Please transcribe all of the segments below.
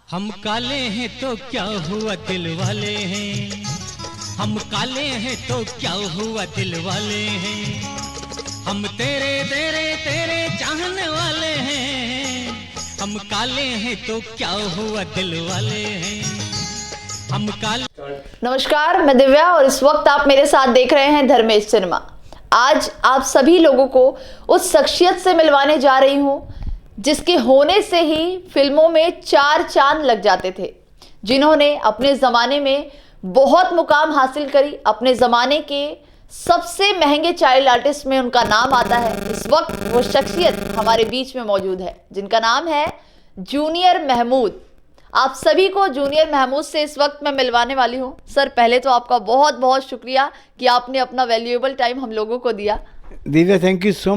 हम काले हैं तो क्या हुआ दिल वाले हैं, हम काले हैं तो क्या हुआ दिल वाले हैं, हम तेरे तेरे तेरे चाहने वाले हैं, हम काले हैं तो क्या हुआ दिल वाले हैं, हम काले। नमस्कार, मैं दिव्या और इस वक्त आप मेरे साथ देख रहे हैं धर्मेश सिनेमा। आज आप सभी लोगों को उस शख्सियत से मिलवाने जा रही हूं जिसके होने से ही फिल्मों में 4 चांद लग जाते थे, जिन्होंने अपने ज़माने में बहुत मुकाम हासिल करी। अपने ज़माने के सबसे महंगे चाइल्ड आर्टिस्ट में उनका नाम आता है। इस वक्त वो शख्सियत हमारे बीच में मौजूद है जिनका नाम है जूनियर महमूद। आप सभी को जूनियर महमूद से इस वक्त मैं मिलवाने वाली हूँ। सर, पहले तो आपका बहुत बहुत शुक्रिया कि आपने अपना वैल्यूएबल टाइम हम लोगों को दिया। Divya, thank you so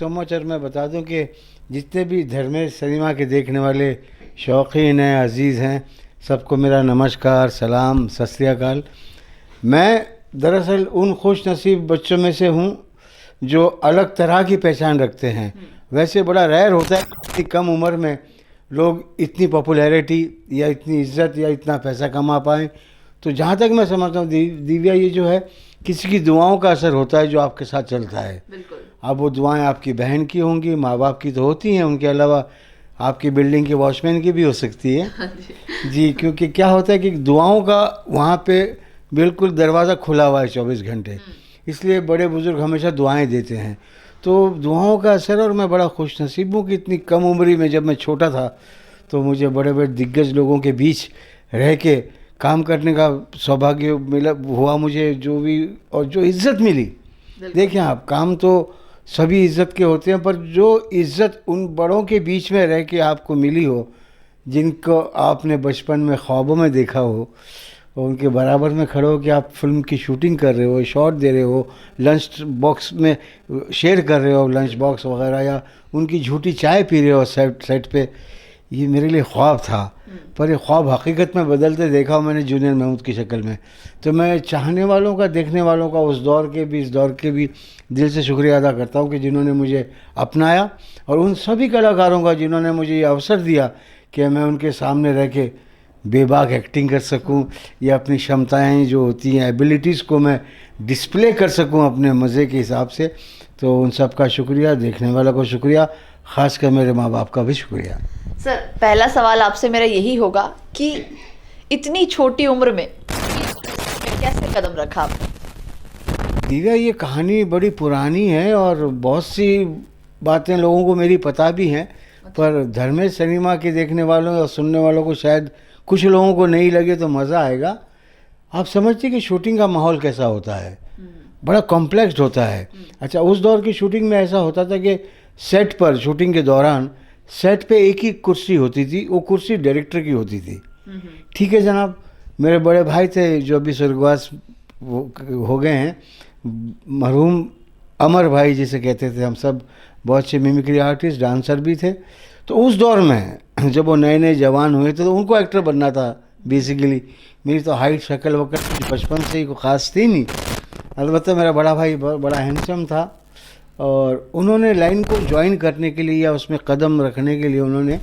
much. और मैं बता दूं कि जितने भी धर्मेश सिनेमा के देखने वाले शौकीन हैं, अजीज़ हैं, सबको मेरा नमस्कार, सलाम, सत श्री अकाल। मैं दरअसल उन खुश नसीब बच्चों में से हूँ जो अलग तरह की पहचान रखते हैं। वैसे बड़ा रेयर होता है कि कम उम्र में लोग इतनी पॉपुलैरिटी या इतनी इज्जत या इतना पैसा कमा पाएँ। तो जहाँ तक मैं समझता हूँ दिव्या, ये जो है किसी की दुआओं का असर होता है जो आपके साथ चलता है। बिल्कुल। अब वो दुआएं आपकी बहन की होंगी, माँ बाप की तो होती हैं, उनके अलावा आपकी बिल्डिंग के वॉचमैन की भी हो सकती है। जी, क्योंकि क्या होता है कि दुआओं का वहाँ पे बिल्कुल दरवाज़ा खुला हुआ है 24 घंटे, इसलिए बड़े बुजुर्ग हमेशा दुआएं देते हैं। तो दुआओं का असर, और मैं बड़ा खुश नसीब हूँ कि इतनी कम उम्री में, जब मैं छोटा था तो मुझे बड़े बड़े दिग्गज लोगों के बीच रह के काम करने का सौभाग्य मिला हुआ मुझे, जो भी और जो इज़्ज़त मिली। देखिए आप, काम तो सभी इज़्ज़त के होते हैं, पर जो इज़्ज़त उन बड़ों के बीच में रह के आपको मिली हो, जिनको आपने बचपन में ख्वाबों में देखा हो, और उनके बराबर में खड़े हो कि आप फिल्म की शूटिंग कर रहे हो, शॉट दे रहे हो, लंच बॉक्स में शेयर कर रहे हो लंच बॉक्स वगैरह, या उनकी झूठी चाय पी रहे हो सेट पे, ये मेरे लिए ख्वाब था। पर ये ख्वाब हकीकत में बदलते देखा हो मैंने जूनियर महमूद की शक्ल में। तो मैं चाहने वालों का, देखने वालों का, उस दौर के भी, इस दौर के भी दिल से शुक्रिया अदा करता हूँ कि जिन्होंने मुझे अपनाया, और उन सभी कलाकारों का जिन्होंने मुझे ये अवसर दिया कि मैं उनके सामने रह के बेबाक एक्टिंग कर सकूं, या अपनी क्षमताएं जो होती हैं, एबिलिटीज़ को मैं डिस्प्ले कर सकूं अपने मज़े के हिसाब से। तो उन सब का शुक्रिया, देखने वालों को शुक्रिया, ख़ासकर मेरे माँ बाप का भी शुक्रिया। सर, पहला सवाल आपसे मेरा यही होगा कि इतनी छोटी उम्र में कैसे कदम रखा आपने? दिव्या, ये कहानी बड़ी पुरानी है और बहुत सी बातें लोगों को मेरी पता भी हैं, पर धर्मेश सिनेमा के देखने वालों और सुनने वालों को शायद कुछ लोगों को नहीं लगे तो मज़ा आएगा। आप समझते कि शूटिंग का माहौल कैसा होता है, बड़ा कॉम्प्लेक्स होता है। अच्छा, उस दौर की शूटिंग में ऐसा होता था कि सेट पर, शूटिंग के दौरान सेट पे एक ही कुर्सी होती थी, वो कुर्सी डायरेक्टर की होती थी। ठीक है जनाब, मेरे बड़े भाई थे जो अभी स्वर्गवास हो गए हैं, मरहूम अमर भाई जिसे कहते थे हम सब, बहुत अच्छे मिमिक्री आर्टिस्ट, डांसर भी थे। तो उस दौर में जब वो नए नए जवान हुए थे तो उनको एक्टर बनना था बेसिकली। मेरी तो हाइट, शक्ल वक्ल बचपन से ही कोई ख़ास थी नहीं। अलबत्ता मेरा बड़ा भाई बड़ा हैंडसम था, और उन्होंने लाइन को ज्वाइन करने के लिए या उसमें कदम रखने के लिए उन्होंने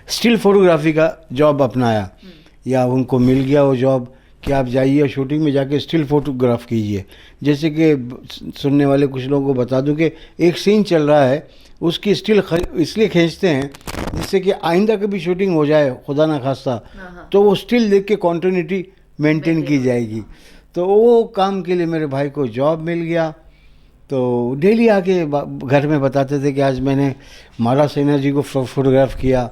स्टिल फोटोग्राफी का जॉब अपनाया, या उनको मिल गया वो जॉब कि आप जाइए शूटिंग में जाके स्टिल फोटोग्राफ कीजिए। जैसे कि सुनने वाले कुछ लोगों को बता दूं कि एक सीन चल रहा है, उसकी स्टिल इसलिए खींचते हैं जिससे कि आइंदा कभी शूटिंग हो जाए खुदा ना खास्ता, तो वो स्टिल देख के कॉन्टिन्यूटी मेंटेन की जाएगी। तो वो काम के लिए मेरे भाई को जॉब मिल गया। तो डेली आके घर में बताते थे कि आज मैंने माला सेना जी को फोटोग्राफ किया,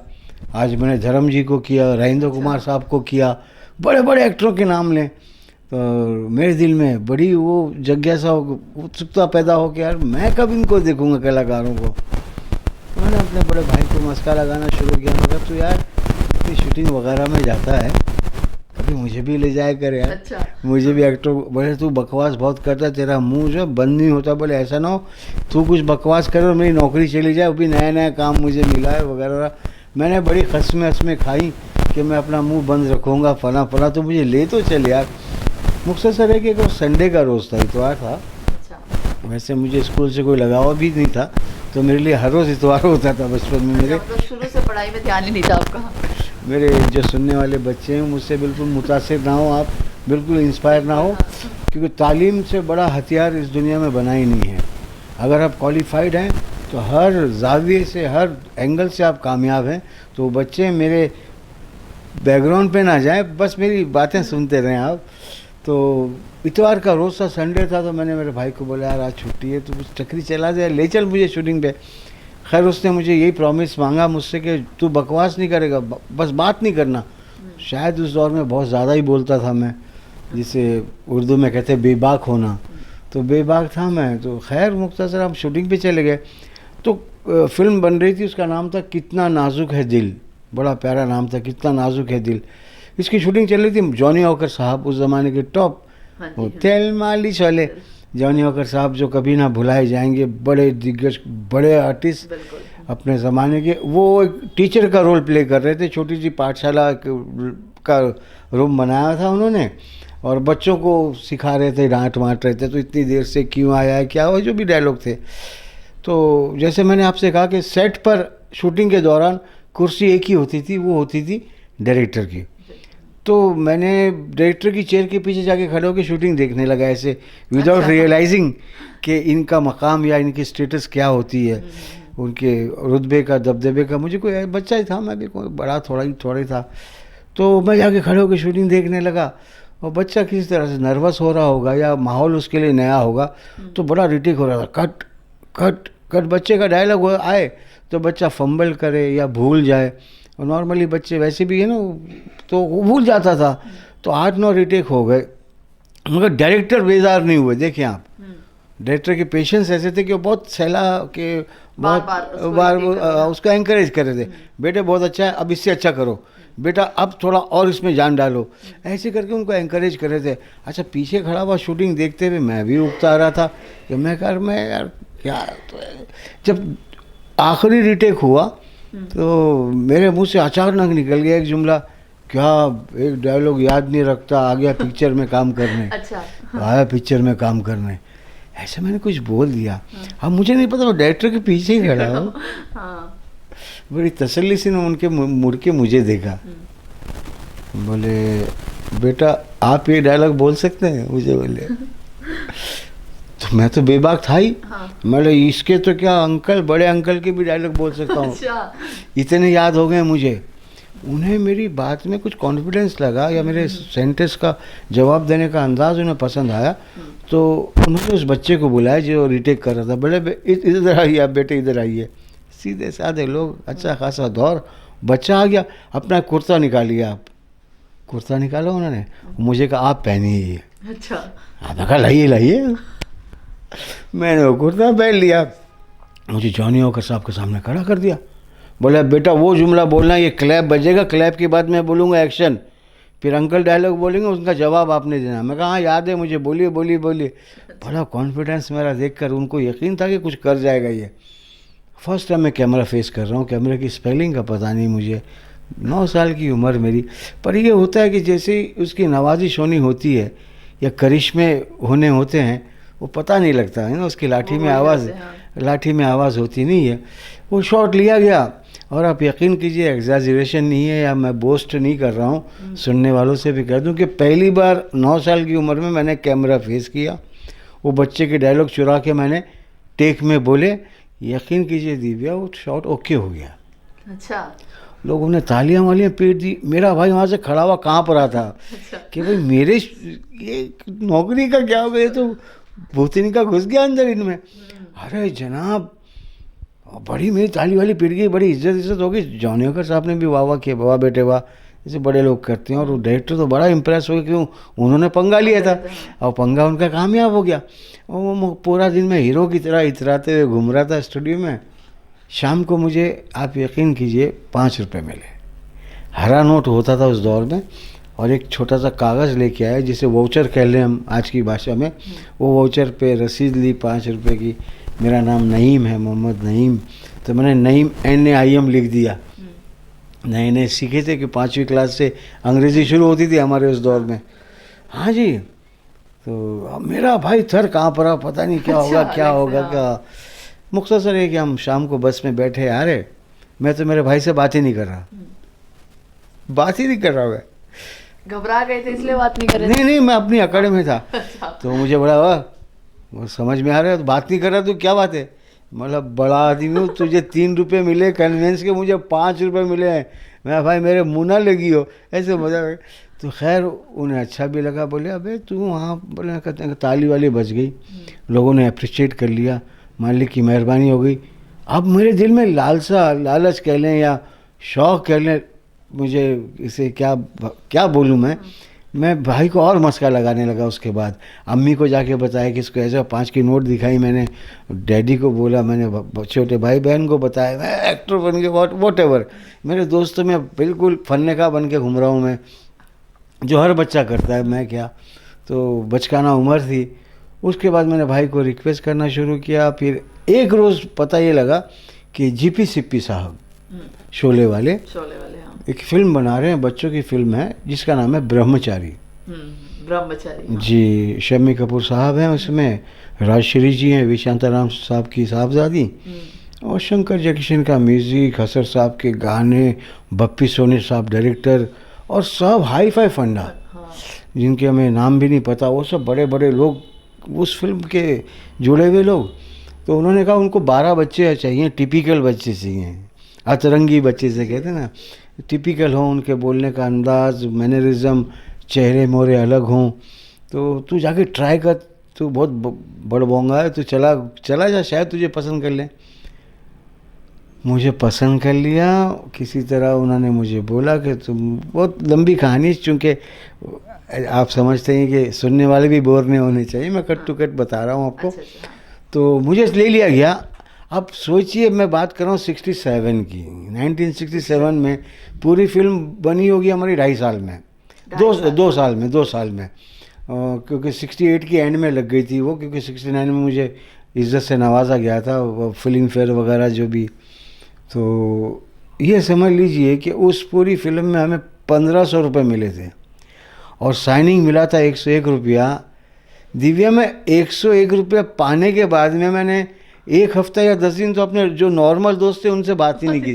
आज मैंने धर्म जी को किया, राजेंद्र कुमार साहब को किया, बड़े बड़े एक्टरों के नाम लें। तो मेरे दिल में बड़ी वो जिज्ञासा, उत्सुकता पैदा हो कि यार मैं कब इनको देखूंगा कलाकारों को। तो मैंने अपने बड़े भाई को मस्का लगाना शुरू किया, मगर तो यार शूटिंग वगैरह में जाता है, कभी मुझे भी ले जाया कर यार। अच्छा। मुझे भी एक्टर, बोले तू बकवास बहुत करता, तेरा मुंह जो बंद नहीं होता। बोले ऐसा ना हो तू कुछ बकवास करे और मेरी नौकरी चली जाए, वो भी नया नया काम मुझे मिला है वगैरह। मैंने बड़ी खसमें खाई कि मैं अपना मुंह बंद रखूँगा, फला फला, तो मुझे ले तो चल यार। मुख्तसर है कि वो संडे का रोज़ था, इतवार था। अच्छा। वैसे मुझे स्कूल से कोई लगाव भी नहीं था, तो मेरे लिए हर रोज़ इतवार होता था बचपन में मेरे। मतलब शुरू से पढ़ाई में ध्यान ही नहीं था आपका? मेरे जो सुनने वाले बच्चे हैं मुझसे बिल्कुल मुतासिर ना हो, आप बिल्कुल इंस्पायर ना हो, क्योंकि तालीम से बड़ा हथियार इस दुनिया में बना ही नहीं है। अगर आप क्वालिफाइड हैं तो हर जाविये से, हर एंगल से आप कामयाब हैं। तो बच्चे मेरे बैकग्राउंड पे ना जाए, बस मेरी बातें सुनते रहें आप। तो इतवार का रोज़ था, संडे था, तो मैंने मेरे भाई को बोला यार आज छुट्टी है तो कुछ चक्री चला दे, ले चल मुझे शूटिंग पे। खैर उसने मुझे यही प्रॉमिस मांगा मुझसे कि तू बकवास नहीं करेगा, बस बात नहीं करना। शायद उस दौर में बहुत ज़्यादा ही बोलता था मैं, जिसे उर्दू में कहते हैं बेबाक होना, तो बेबाक था मैं। तो खैर मुख्तसर हम शूटिंग पे चले गए। तो फिल्म बन रही थी, उसका नाम था कितना नाजुक है दिल, बड़ा प्यारा नाम था, कितना नाजुक है दिल। इसकी शूटिंग चल रही थी। जॉनी वॉकर साहब उस ज़माने के टॉप तेल मालिश वाले जॉनी वॉकर साहब, जो कभी ना भुलाए जाएंगे, बड़े दिग्गज, बड़े आर्टिस्ट अपने ज़माने के। वो एक टीचर का रोल प्ले कर रहे थे, छोटी सी पाठशाला का रूम बनाया था उन्होंने, और बच्चों को सिखा रहे थे, डांट वाँट रहे थे। तो इतनी देर से क्यों आया है, क्या हुआ, जो भी डायलॉग थे। तो जैसे मैंने आपसे कहा कि सेट पर शूटिंग के दौरान कुर्सी एक ही होती थी, वो होती थी डायरेक्टर की। तो मैंने डायरेक्टर की चेयर के पीछे जाके खड़े होकर शूटिंग देखने लगा, ऐसे विदाउट रियलाइजिंग कि इनका मकाम या इनकी स्टेटस क्या होती है, उनके रुतबे का, दबदबे का। मुझे कोई बच्चा ही था, मैं भी कोई बड़ा थोड़ा ही था। तो मैं जाके खड़े होकर शूटिंग देखने लगा, और बच्चा किसी तरह से नर्वस हो रहा होगा या माहौल उसके लिए नया होगा, तो बड़ा रिटिक हो रहा था। कट कट कट, बच्चे का डायलॉग आए तो बच्चा फंबल करे या भूल जाए, और नॉर्मली बच्चे वैसे भी है ना, तो वो भूल जाता था। तो 8-9 रिटेक हो गए, मगर डायरेक्टर बेजार नहीं हुए। देखिए आप, डायरेक्टर के पेशेंस ऐसे थे कि वो बहुत सहला के बहुत बार उसको एंकरेज कर रहे थे, बेटे बहुत अच्छा है, अब इससे अच्छा करो, बेटा अब थोड़ा और इसमें जान डालो, ऐसे करके उनको एंकरेज कर रहे थे। अच्छा, पीछे खड़ा हुआ शूटिंग देखते हुए मैं भी उगता आ रहा था कि मैं यार क्या। तो जब आखिरी रिटेक हुआ तो मेरे मुंह से अचानक निकल गया एक जुमला, क्या एक डायलॉग याद नहीं रखता, आ गया पिक्चर में काम करने। अच्छा। आया पिक्चर में काम करने, ऐसे मैंने कुछ बोल दिया। अब मुझे नहीं पता, वो डायरेक्टर के पीछे ही खड़ा हो। बड़ी तसल्ली से उनके मुड़ के मुझे देखा, बोले बेटा आप ये डायलॉग बोल सकते हैं, मुझे बोले। तो मैं तो बेबाक था ही। मैं इसके तो क्या, अंकल, बड़े अंकल के भी डायलॉग बोल सकता हूँ। अच्छा। इतने याद हो गए मुझे। उन्हें मेरी बात में कुछ कॉन्फिडेंस लगा, या मेरे सेंटेंस का जवाब देने का अंदाज उन्हें पसंद आया। तो उन्होंने उस बच्चे को बुलाया जो रिटेक कर रहा था, बोले इधर आइए आप, बेटे इधर आइए। सीधे साधे लोग, अच्छा खासा दौर। बच्चा आ गया, अपना कुर्ता निकालिए आप। कुर्ता निकाला उन्होंने, मुझे कहा आप पहनिए। अच्छा। आपने कहा लाइए। मैंने वो कुर्ता पहन लिया, मुझे जॉनी वॉकर साहब के सामने खड़ा कर दिया। बोला बेटा वो जुमला बोलना, ये क्लैप बजेगा, क्लैप के बाद मैं बोलूँगा एक्शन, फिर अंकल डायलॉग बोलेंगे, उसका जवाब आपने देना। मैं कहा हाँ याद है मुझे, बोलिए। बड़ा कॉन्फिडेंस मेरा देखकर उनको यकीन था कि कुछ कर जाएगा ये। फर्स्ट टाइम मैं कैमरा फेस कर रहा हूँ, कैमरे की स्पेलिंग का पता नहीं मुझे, 9 साल की उम्र मेरी। पर ये होता है कि जैसे उसकी नवाजिश होनी होती है या करिश्मे होने होते हैं, वो पता नहीं लगता है ना, उसकी लाठी में आवाज़ होती नहीं है। वो शॉट लिया गया, और आप यकीन कीजिए एग्जैजरेशन नहीं है, या मैं बोस्ट नहीं कर रहा हूँ, सुनने वालों से भी कह दूँ कि पहली बार 9 साल की उम्र में मैंने कैमरा फेस किया। वो बच्चे के डायलॉग चुरा के मैंने टेक में बोले, यकीन कीजिए दिव्या वो शॉट ओके हो गया। अच्छा। लोगों ने तालियां वालियां पीट दी। मेरा भाई वहाँ से खड़ा हुआ काँप रहा था। अच्छा। कि भाई मेरे ये नौकरी का क्या हो गया, तो भूतनी का घुस गया अंदर इनमें। अरे जनाब, बड़ी मेरी ताली वाली पिट गई, बड़ी इज्जत हो गई। जॉनी वॉकर साहब ने भी वाह किया, वाह बेटे वाह, जैसे बड़े लोग करते हैं। और वो डायरेक्टर तो बड़ा इम्प्रेस हो गया, क्यों उन्होंने पंगा लिया था, और पंगा उनका कामयाब हो गया। और वो पूरा दिन मैं हीरो की तरह इतराते हुए घूम रहा था स्टूडियो में। शाम को मुझे, आप यकीन कीजिए, 5 रुपये मिले। हरा नोट होता था उस दौर में, और एक छोटा सा कागज़ लेके आया, जिसे वाउचर कह लें हम आज की भाषा में। वो वाउचर पे रसीद ली 5 रुपये की। मेरा नाम नईम है, मोहम्मद नईम। तो मैंने नईम NAIM लिख दिया। नए सीखे थे कि 5वीं क्लास से अंग्रेज़ी शुरू होती थी हमारे उस दौर में। हाँ जी। तो अब मेरा भाई थर काँप रहा, पता नहीं क्या होगा क्या होगा क्या। मुख्तसर है कि हम शाम को बस में बैठे आ रहे, मैं तो मेरे भाई से बात ही नहीं कर रहा। बात ही नहीं कर रहा मैं। घबरा गए थे इसलिए बात नहीं कर रहे थे? नहीं, मैं अपनी अकड़ में था। तो मुझे बड़ा वो समझ में आ रहा है, तो बात नहीं कर रहा, तो क्या बात है, मतलब बड़ा आदमी हूँ, तुझे 3 रुपये मिले कन्वेंस के, मुझे 5 रुपये मिले हैं, मैं भाई मेरे मुँह ना लगी हो, ऐसे मजा। तो खैर उन्हें अच्छा भी लगा, बोले अबे तू वहाँ, बोले कहते हैं ताली वाली बज गई, लोगों ने अप्रिशिएट कर लिया, मालिक की मेहरबानी हो गई। अब मेरे दिल में लालच कह लें या शौक़ कह लें, मुझे इसे क्या बोलूँ मैं भाई को और मस्का लगाने लगा। उसके बाद अम्मी को जाके बताया कि इसको ऐसा 5 की नोट दिखाई मैंने, डैडी को बोला, मैंने छोटे भाई बहन को बताया, मैं एक्टर बन के वॉट एवर, मेरे दोस्तों में बिल्कुल फन्ने का बन के घूम रहा हूँ मैं, जो हर बच्चा करता है, मैं क्या। तो बचकाना उम्र थी। उसके बाद मैंने भाई को रिक्वेस्ट करना शुरू किया। फिर एक रोज़ पता ये लगा कि जीपी सिप्पी साहब शोले वाले हाँ। एक फिल्म बना रहे हैं, बच्चों की फिल्म है जिसका नाम है ब्रह्मचारी। ब्रह्मचारी, हाँ। जी, शम्मी कपूर साहब हैं उसमें, राजश्री जी हैं, वी शांताराम साहब की साहबजादी, और शंकर जयकिशन का म्यूज़िक, हसर साहब के गाने, बप्पी सोनी साहब डायरेक्टर, और सब हाई फाई फंडा, जिनके हमें नाम भी नहीं पता, वो सब बड़े बड़े लोग उस फिल्म के जुड़े हुए लोग। तो उन्होंने कहा उनको 12 बच्चे चाहिए, टिपिकल बच्चे चाहिए, अतरंगी बच्चे से कहते हैं ना, टिपिकल हो, उनके बोलने का अंदाज, मैनरिज्म, चेहरे मोहरे अलग हों। तो तू जाके ट्राई कर, तू बहुत बड़बोंगा है, तू चला जा, शायद तुझे पसंद कर ले। मुझे पसंद कर लिया किसी तरह। उन्होंने मुझे बोला कि तुम, बहुत लंबी कहानी, चूँकि आप समझते हैं कि सुनने वाले भी बोर नहीं होने चाहिए, मैं कट टू कट बता रहा हूँ आपको। तो मुझे ले लिया गया। अब सोचिए, मैं बात कर रहा हूँ 67 की, 1967 में पूरी फिल्म बनी होगी हमारी 2.5 साल में, 2 साल में, क्योंकि 68 की एंड में लग गई थी वो, क्योंकि 69 में मुझे इज़्ज़त से नवाजा गया था, वो फिल्म फेयर वगैरह जो भी। तो ये समझ लीजिए कि उस पूरी फिल्म में हमें 1500 रुपये मिले थे, और साइनिंग मिला था 101 रुपया। दिव्या में 101 रुपया पाने के बाद में मैंने 1 हफ्ता या 10 दिन तो अपने जो नॉर्मल दोस्त थे उनसे बात ही नहीं की।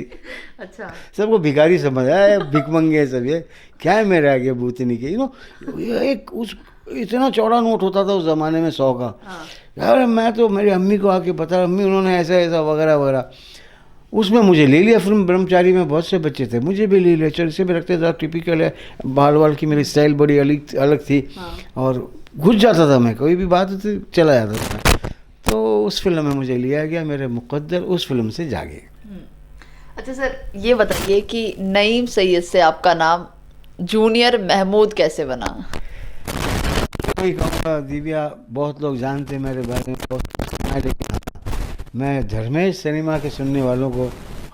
अच्छा, सबको भिखारी समझा है, भिकमंगे सब, ये क्या है मेरे आगे बूतनी की, एक उस इतना चौड़ा नोट होता था उस ज़माने में 100 का। यार मैं तो मेरी अम्मी को आके पता, अम्मी उन्होंने ऐसा ऐसा वगैरह वगैरह, उसमें मुझे ले लिया। फिल्म ब्रह्मचारी में बहुत से बच्चे थे, मुझे भी ले लिया, चल इसे भी रखते थे, टिपिकल है, बाल वाल की मेरी स्टाइल बड़ी अलग थी, और घुस जाता था मैं, कोई भी बात होती चला जाता था। तो उस फिल्म में मुझे लिया गया, मेरे मुकद्दर उस फिल्म से जागे। अच्छा सर, ये बताइए कि नईम सैयद से आपका नाम जूनियर महमूद कैसे बना? कोई कहूँगा दिव्या, बहुत लोग जानते हैं मेरे बारे में, लेकिन मैं धर्मेश सिनेमा के सुनने वालों को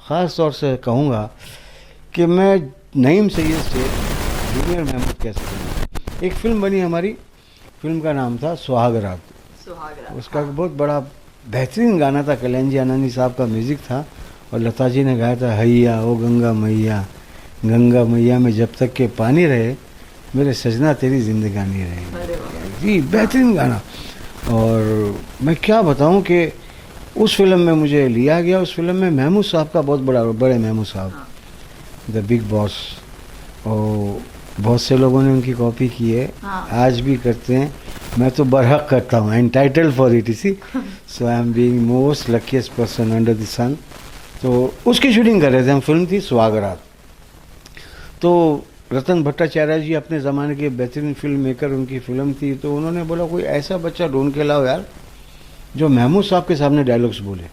ख़ास तौर से कहूँगा कि मैं नईम सैयद से जूनियर महमूद कैसे बना। एक फ़िल्म बनी हमारी, फिल्म का नाम था सुहागरात। उसका बहुत बड़ा बेहतरीन गाना था, कल्याण आनंदी साहब का म्यूज़िक था, और लता जी ने गाया था, हैया ओ गंगा मैया में जब तक के पानी रहे, मेरे सजना तेरी जिंदगानी रहे। जी, बेहतरीन गाना। और मैं क्या बताऊं कि उस फिल्म में मुझे लिया गया। उस फिल्म में महमूद साहब का बहुत बड़े महमूद साहब, द बिग बॉस, और बहुत से लोगों ने उनकी कॉपी की है, आज भी करते हैं। मैं तो बरहक करता हूँ, एंटाइटल्ड फॉर इट, इसी so I am being most luckiest person under the sun. तो उसकी शूटिंग कर रहे थे हम, फिल्म थी सुहागरात। तो रतन भट्टाचार्य जी अपने ज़माने के बेहतरीन फिल्म मेकर, उनकी फिल्म थी। तो उन्होंने बोला कोई ऐसा बच्चा ढूंढ के लाओ यार जो महमूद साहब के सामने डायलॉग्स बोले।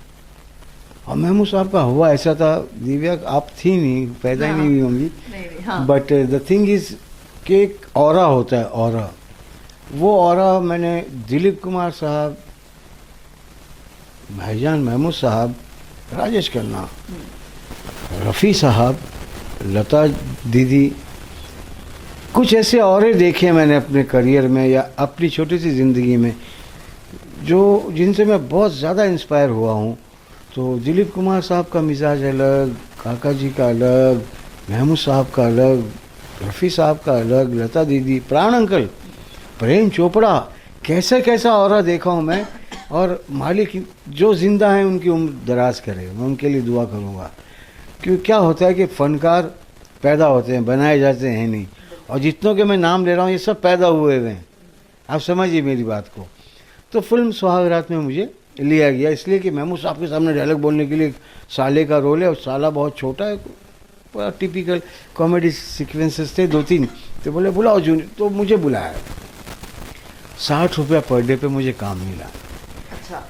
और महमूद साहब का हुआ ऐसा था, दिव्या आप थी नहीं, पैदा ही नहीं हुई होंगी, बट द थिंग इज़ कि एक ऑरा होता है, ऑरा, वो ऑरा मैंने दिलीप कुमार साहब, भाईजान महमूद साहब, राजेश खन्ना, रफ़ी साहब, लता दीदी, कुछ ऐसे औरे देखे मैंने अपने करियर में या अपनी छोटी सी ज़िंदगी में, जो जिनसे मैं बहुत ज़्यादा इंस्पायर हुआ हूँ। तो दिलीप कुमार साहब का मिजाज अलग, काका जी का अलग, महमूद साहब का अलग, रफ़ी साहब का अलग, लता दीदी, प्राण अंकल, प्रेम चोपड़ा, कैसा औरा देखा हूँ मैं। और मालिक जो ज़िंदा हैं उनकी उम्र दराज करे, मैं उनके लिए दुआ करूँगा। क्योंकि क्या होता है कि फ़नकार पैदा होते हैं, बनाए जाते हैं नहीं। और जितनों के मैं नाम ले रहा हूँ ये सब पैदा हुए हुए हैं, आप समझिए मेरी बात को। तो फिल्म सुहागरात में मुझे लिया गया इसलिए कि महमूद साहब के सामने डायलॉग बोलने के लिए साले का रोल है, और साला बहुत छोटा है, पूरा टिपिकल कॉमेडी सीक्वेंसेस थे 2-3। तो बोले बुलाओ जूनियर, तो मुझे बुलाया। 60 रुपया पर डे पे मुझे काम मिला। अच्छा।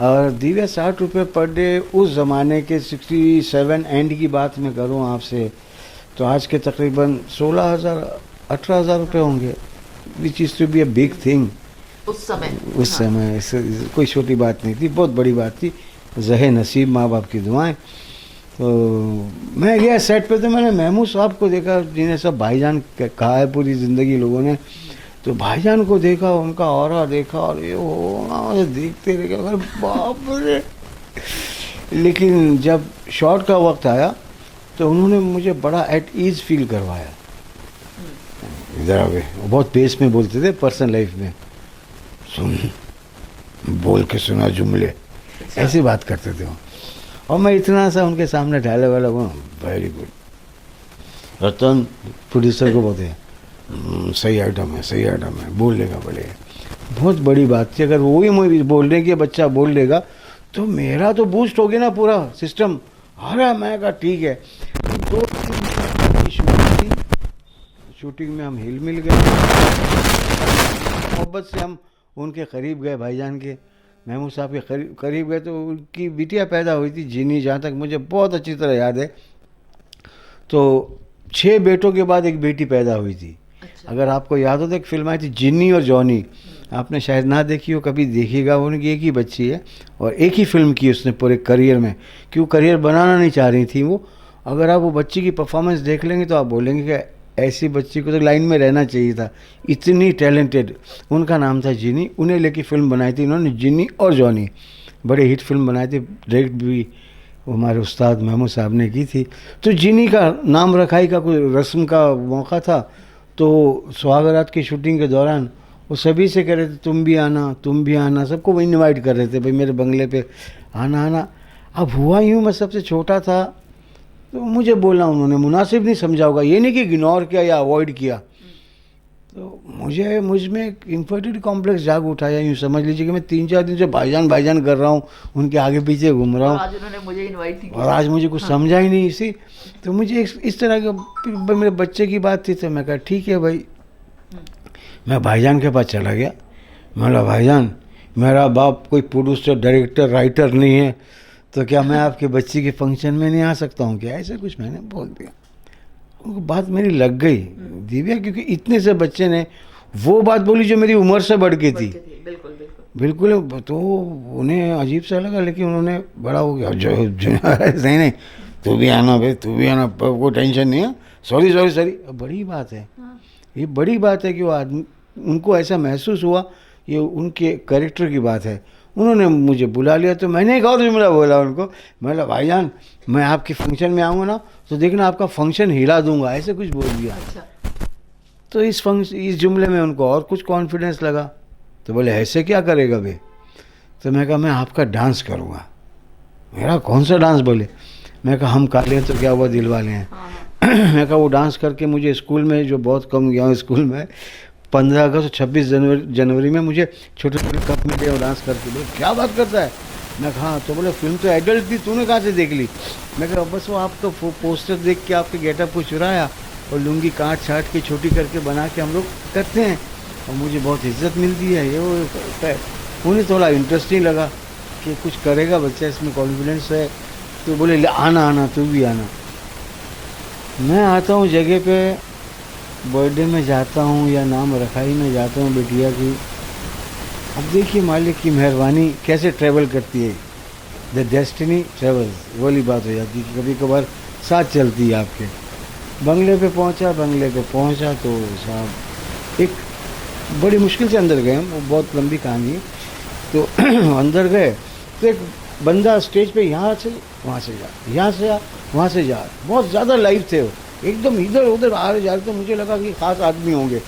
और दिव्या 60 रुपये पर डे उस ज़माने के 67 एंड की बात मैं करूँ आपसे, तो आज के तकरीबन 16,000-18,000 रुपये होंगे, which is to be a big thing उस समय। उस समय। कोई छोटी बात नहीं थी, बहुत बड़ी बात थी। ज़हे नसीब, माँ बाप की दुआएं। तो मैं गया सेट पे, तो मैंने महमूद साहब को देखा, जिन्हें सब भाईजान कहा है पूरी ज़िंदगी लोगों ने। तो भाईजान को देखा, उनका ऑरा देखा, और ये वो देखते रह गए, अरे बाप रे। लेकिन जब शॉट का वक्त आया तो उन्होंने मुझे बड़ा एट ईज़ फील करवाया। इधर आ गए, वो बहुत पेस में बोलते थे पर्सनल लाइफ में, सुन बोल के सुना जुमले, ऐसी बात करते थे वो। और मैं इतना सा उनके सामने डायलॉग वाला हूँ, वेरी गुड। रतन प्रोड्यूसर को बोलते हैं सही आइटम है, सही आइटम है, बोल लेगा बोले। बहुत बड़ी बात थी, अगर वो ही मुझे बोल रहे कि बच्चा बोल लेगा तो मेरा तो बूस्ट हो गया ना पूरा सिस्टम। अरे मैं कहा ठीक है। 2-3 की शूटिंग थी, शूटिंग में हम हिल मिल गए, मोहब्बत से हम उनके करीब गए, भाईजान के, महमूद साहब के करीब गए। तो उनकी बिटिया पैदा हुई थी जिनी, जहाँ तक मुझे बहुत अच्छी तरह याद है। तो 6 बेटों के बाद एक बेटी पैदा हुई थी। अच्छा। अगर आपको याद हो तो एक फिल्म आई थी जिन्नी और जॉनी, आपने शायद ना देखी हो, कभी देखिएगा। उनकी एक ही बच्ची है और एक ही फिल्म की उसने पूरे करियर में, क्यों करियर बनाना नहीं चाह रही थी वो। अगर आप वो बच्ची की परफॉर्मेंस देख लेंगे तो आप बोलेंगे कि ऐसी बच्ची को तो लाइन में रहना चाहिए था, इतनी टैलेंटेड। उनका नाम था जिनी, उन्हें लेके फिल्म बनाई थी इन्होंने, जिन्नी और जॉनी। बड़े हिट फिल्म बनाई थी, डायरेक्ट भी हमारे उस्ताद महमूद साहब ने की थी। तो जिनी का नाम रखाई का कोई रस्म का मौका था, तो सुहागरात की शूटिंग के दौरान वो सभी से कह रहे थे तुम भी आना, तुम भी आना, सबको वो इनवाइट कर रहे थे भाई मेरे बंगले पे आना आना। अब हुआ यूँ, मैं सबसे छोटा था तो मुझे बोलना उन्होंने मुनासिब नहीं समझा होगा, ये नहीं कि इग्नोर किया या अवॉइड किया। तो मुझ में एक इन्फर्टिलिटी कॉम्प्लेक्स जाग उठाया, यूँ समझ लीजिए कि मैं 3-4 दिन से भाईजान भाईजान कर रहा हूँ, उनके आगे पीछे घूम रहा हूँ, आज उन्होंने मुझे इनवाइट नहीं किया, और आज मुझे कुछ समझा ही नहीं इसी। तो मुझे इस तरह का मेरे बच्चे की बात थी, तो मैं कहा ठीक है भाई। मैं भाईजान के पास चला गया, मैं बोला भाईजान मेरा बाप कोई प्रोड्यूसर डायरेक्टर राइटर नहीं है, तो क्या मैं आपके बच्ची के फंक्शन में नहीं आ सकता हूँ क्या, ऐसा कुछ मैंने बोल दिया। उनको बात मेरी लग गई दिव्या, क्योंकि इतने से बच्चे ने वो बात बोली जो मेरी उम्र से बढ़ के थी। बिल्कुल बिल्कुल बिल्कुल। तो उन्हें अजीब सा लगा, लेकिन उन्होंने बड़ा हो गया जो नहीं नहीं तू भी आना भाई, तू भी आना, कोई टेंशन नहीं है, सॉरी सॉरी सॉरी। बड़ी बात है, ये बड़ी बात है कि वो आदमी, उनको ऐसा महसूस हुआ, ये उनके कैरेक्टर की बात है। उन्होंने मुझे बुला लिया, तो मैंने एक और जुमला बोला उनको, मैं बोला भाईजान मैं आपके फंक्शन में आऊँगा ना तो देखना आपका फंक्शन हिला दूंगा, ऐसे कुछ बोल दिया। अच्छा। तो इस जुमले में उनको और कुछ कॉन्फिडेंस लगा, तो बोले ऐसे क्या करेगा बे। तो मैं कहा मैं आपका डांस करूँगा। मेरा कौन सा डांस बोले। मैं कहा हम काले हैं तो क्या हुआ दिल वाले हैं। मैं कहा वो डांस करके मुझे स्कूल में, जो बहुत कम गया हूँ स्कूल में, 15 अगस्त 26 जनवरी में मुझे छोटे छोटे कप मिले और डांस करके। बोले क्या बात करता है। मैं कहा तो बोले फिल्म तो एडल्ट थी, तूने कहाँ से देख ली। मैं कहा बस वो आपका पोस्टर देख के आपके गेटअप को चुराया और लुंगी काट छाट के छोटी करके बना के हम लोग करते हैं, और मुझे बहुत इज्जत मिलती है। ये वो उन्हें थोड़ा इंटरेस्टिंग लगा कि कुछ करेगा बच्चा, इसमें कॉन्फिडेंस है। तो बोले आना आना, तू भी आना। मैं आता हूँ जगह पे, बर्थडे में जाता हूँ या नाम रखाई में जाता हूँ बिटिया की। अब देखिए मालिक की मेहरबानी कैसे ट्रैवल करती है, द डेस्टिनी ट्रेवल्स, वाली बात हो जाती है, कभी कभार साथ चलती है आपके। बंगले पे पहुंचा तो साहब एक बड़ी मुश्किल से अंदर गए हम, वो बहुत लंबी कहानी है। तो अंदर गए तो एक बंदा स्टेज पे यहाँ से वहाँ से जा, यहाँ से आ वहाँ से जा, बहुत ज़्यादा लाइव थे वो, एकदम इधर उधर आ रहे जा रहे। तो मुझे लगा कि ख़ास आदमी होंगे,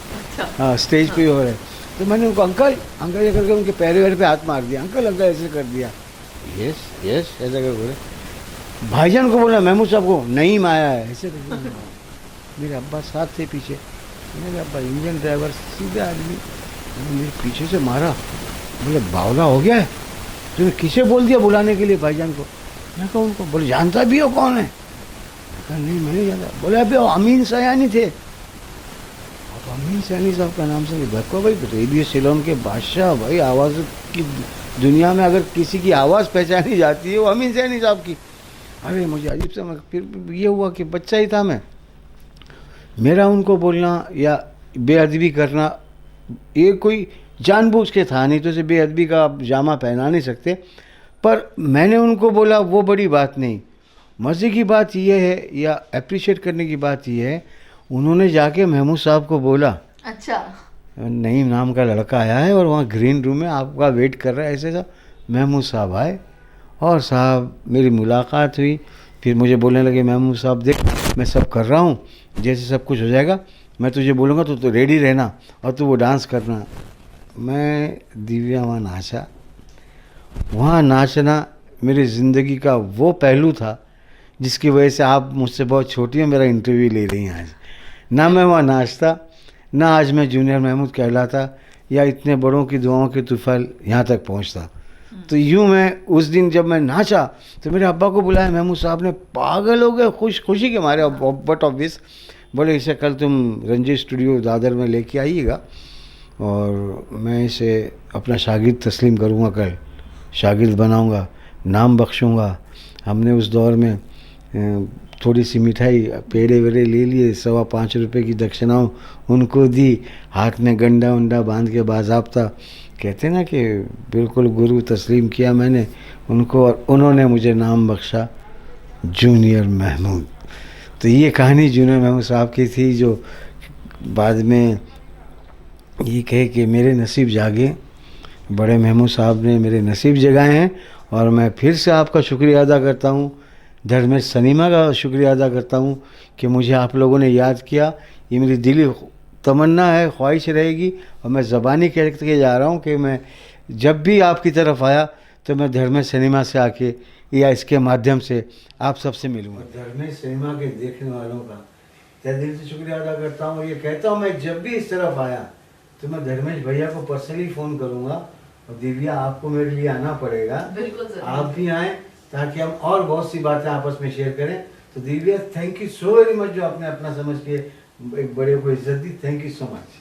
हाँ स्टेज पे हो रहे। तो मैंने उनको अंकल अंकल ये करके उनके पैर पे हाथ मार दिया, अंकल अंकल ऐसे कर दिया, यस यस ऐसा कर बोले। भाईजान को बोला महमूद साहब को नहीं माया है, ऐसे मेरे अब्बा साथ थे पीछे। मेरे अब्बा इंजन ड्राइवर सीधे आदमी, मेरे पीछे से मारा। बोले बावला हो गया है, तूने किसे बोल दिया बुलाने के लिए भाईजान को? मैं कहा उनको। बोले जानता भी हो कौन है? मैं कहा नहीं मैं नहीं जानता। बोले अभी वो अमीन सयानी थे। अब अमीन सयानी साहब का नाम से देखो भाई, रेडियो सिलोन के बादशाह भाई, आवाज़ की दुनिया में अगर किसी की आवाज़ पहचानी जाती है वो अमीन सयानी साहब की। अरे मुझे अजीब सा, फिर ये हुआ कि बच्चा ही था मैं, मेरा उनको बोलना या बेअदबी करना ये कोई जानबूझ के था नहीं, तो इसे बेअदबी का आप जामा पहना नहीं सकते। पर मैंने उनको बोला वो बड़ी बात नहीं। मज़े की बात यह है या अप्रिशिएट करने की बात यह है, उन्होंने जाके महमूद साहब को बोला, अच्छा, नईम नाम का लड़का आया है और वहाँ ग्रीन रूम में आपका वेट कर रहा है। ऐसे सब महमूद साहब आए और साहब मेरी मुलाकात हुई। फिर मुझे बोलने लगे महमूद साहब देख मैं सब कर रहा हूँ, जैसे सब कुछ हो जाएगा मैं तुझे बोलूँगा तो रेडी रहना और तू वो डांस करना। मैं दिव्या वहाँ नाचा। वहाँ नाचना मेरी ज़िंदगी का वो पहलू था जिसकी वजह से आप मुझसे बहुत छोटी हो, मेरा इंटरव्यू ले रही हैं आज। ना मैं वहाँ नाचता, ना आज मैं जूनियर महमूद कहलाता या इतने बड़ों की दुआओं के तूफान यहाँ तक पहुँचता। तो यूँ मैं उस दिन जब मैं नाचा तो मेरे अब्बा को बुलाया, महमूद साहब ने पागल हो गए खुशी के मारे। बट ऑब्वियस बोले इसे कल तुम रंजीत स्टूडियो दादर में लेके आइएगा और मैं इसे अपना शागिर्द तस्लीम करूँगा, कल शागिर्द बनाऊँगा, नाम बख्शूँगा। हमने उस दौर में थोड़ी सी मिठाई पेड़े वेड़े ले लिए, 5.25 रुपये की दक्षिणाओं उनको दी, हाथ में गंडा उंडा बांध के बाज़ाब्ता कहते ना कि बिल्कुल गुरु तस्लीम किया मैंने उनको और उन्होंने मुझे नाम बख्शा जूनियर महमूद। तो ये कहानी जूनियर महमूद साहब की थी, जो बाद में ये कहे कि मेरे नसीब जागे, बड़े महमूद साहब ने मेरे नसीब जगाए हैं। और मैं फिर से आपका शुक्रिया अदा करता हूँ, धर्मेश सिनेमा का शुक्रिया अदा करता हूँ कि मुझे आप लोगों ने याद किया। ये मेरी दिली तमन्ना है, ख्वाहिश रहेगी और मैं ज़बानी कह के जा रहा हूँ कि मैं जब भी आपकी तरफ आया तो मैं धर्मेश सिनेमा से आके या इसके माध्यम से आप सबसे मिलूँगा। धर्मेश सिनेमा के देखने वालों का तहे दिल से शुक्रिया अदा करता हूँ और ये कहता हूँ मैं जब भी इस तरफ आया तो मैं धर्मेश भैया को पर्सनली फ़ोन करूँगा और दिव्या आपको मेरे लिए आना पड़ेगा, आप भी आएँ ताकि हम और बहुत सी बातें आपस में शेयर करें। तो Divya thank you so very much, जो आपने अपना समझ के एक बड़े को इज्जत दी, थैंक यू सो मच।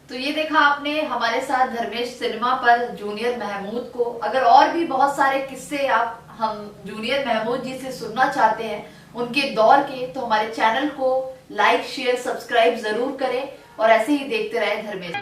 तो ये देखा आपने हमारे साथ धर्मेश सिनेमा पर जूनियर महमूद को। अगर और भी बहुत सारे किस्से आप हम जूनियर महमूद जी से सुनना चाहते हैं उनके दौर के, तो हमारे चैनल को लाइक शेयर सब्सक्राइब जरूर करें और ऐसे ही देखते रहे धर्मेश।